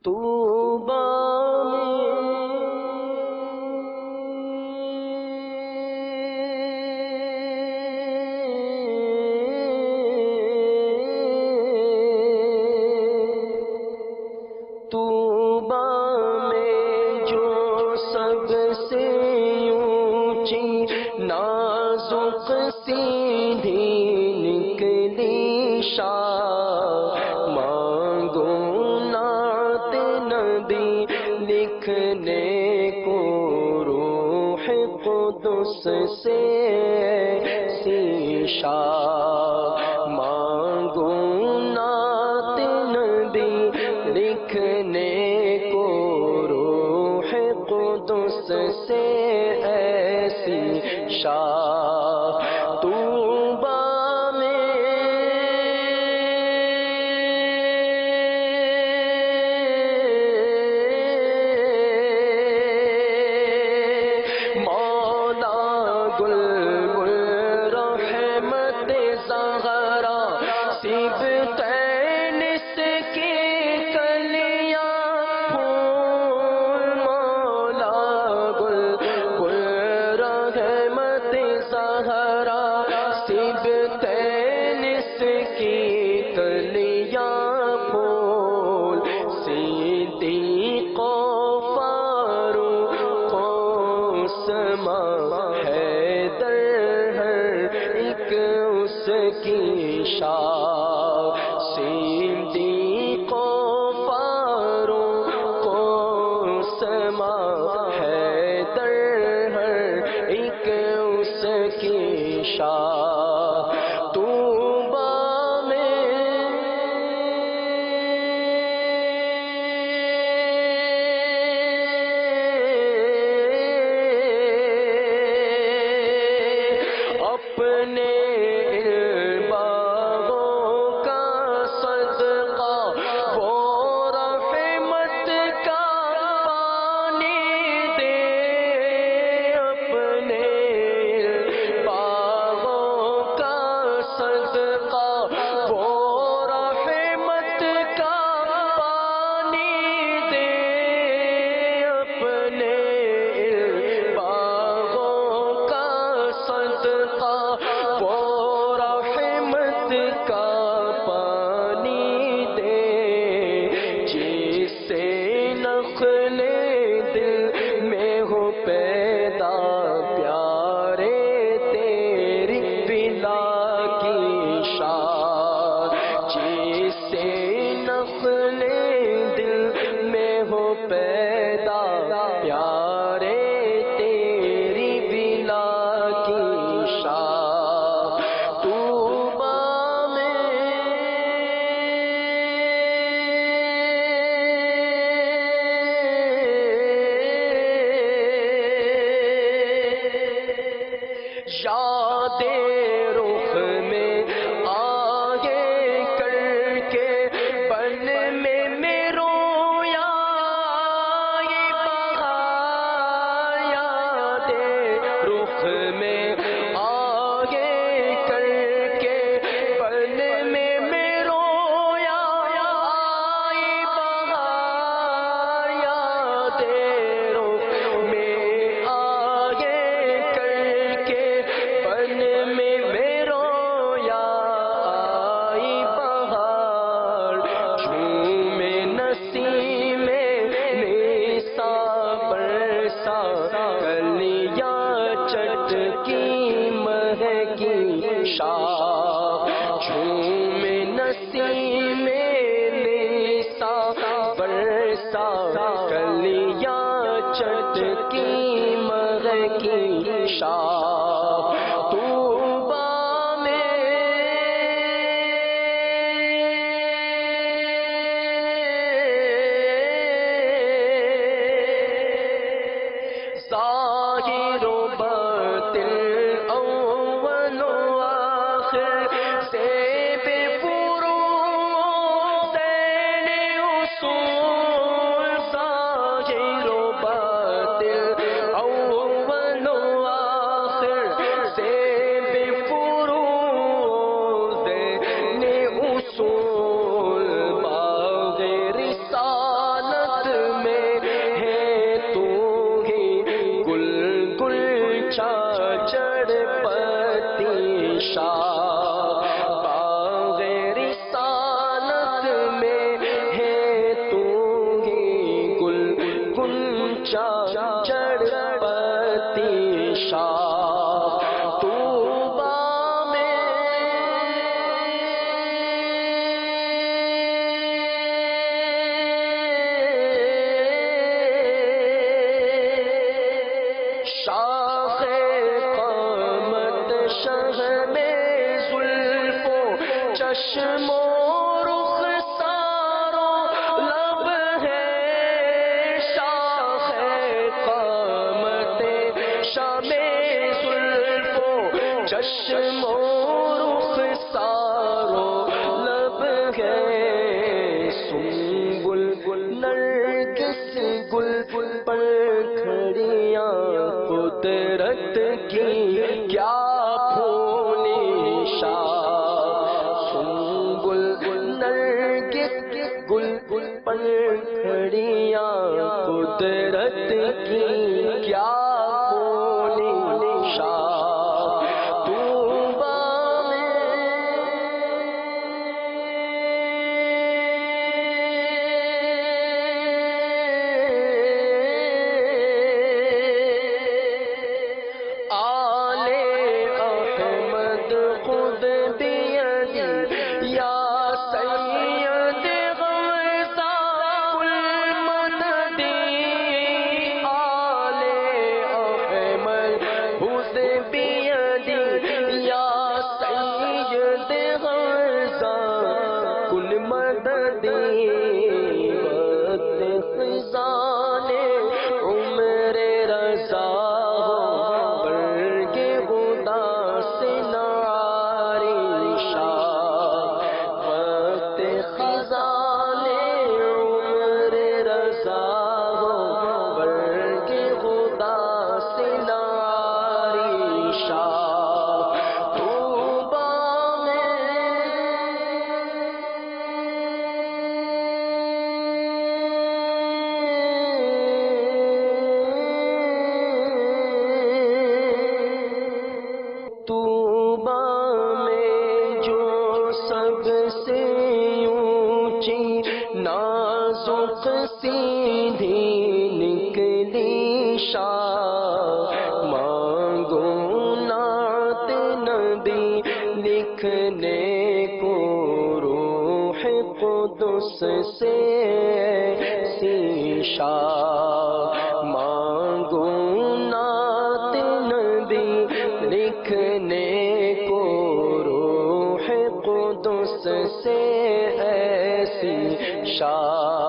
طوبیٰ میں جو سب سے اونچی نازک سیدھی نکلی شاہ، مانگو نعت نبی لکھنے کو روح قدس سے شاہ، مانگو نعت نبی لکھنے کو روح قدس سے ایسی شاہ، طوبیٰ میں مولا گل گل رحمت زہرا صبتین اس کی کلیاں پھول، مولا گل گل رحمت زہرا صبتین اس کی کلیاں پھول، صدیق و فاروق و عثمان حیدر ہر ایک اس کی شاہ، صدیق و فاروق و عثمان حیدر ہر ایک اس کی شاہ، طوبیٰ میں اپنے باغوں کا صدقہ وہ رحمت کا پانی دے، اپنے باغوں کا صدقہ وہ رحمت کا پانی دے، اپنے باغوں کا صدقہ وہ رحمت کا پانی دے، جس سے نخل دل میں ہو پیدا پیارے تیری بلا کی شاہ، جس سے نخل دل میں ہو پیدا پیارے تیری بلا کی شاہ، طوبیٰ میں یاد رخ میں آگے کر کے بن میں رویا یہ بہار، یاد رخ میں آگے کر کے بن میں رویا یہ بہار، یاد رخ میں آگے کر کے بن میں رویا آئی بہار، جھومے نسیم نیسا برسا کلیاں چٹکی مہکی شاہ، جھومے نسیم نیسا برسا کلیاں چٹکی مہکی شاہ، طوبیٰ میں ظاہر و باطن اول و آخر سے بے فروع زین اصول، ظاہر و باطن اول و آخر چشم و رخسار و لب ہے سنبل نرگس گل پر کھڑیاں قدرت کی کیا پھولی شاخ سنبل نرگس گل پر کھڑیاں قدرت کی کیا پھولی شاخ طوبیٰ آل احمد خود بیدی یا سید غوثہ المددی آل احمد خود بیدی یا سید غوثہ المددی وقت خزان عمر رضا نازک سیدھی نکلی شاخ مانگو نعت نبی لکھنے کو روح قدس سے ایسی شاخ مانگو نعت نبی لکھنے کو روح قدس سے ایسی شاخ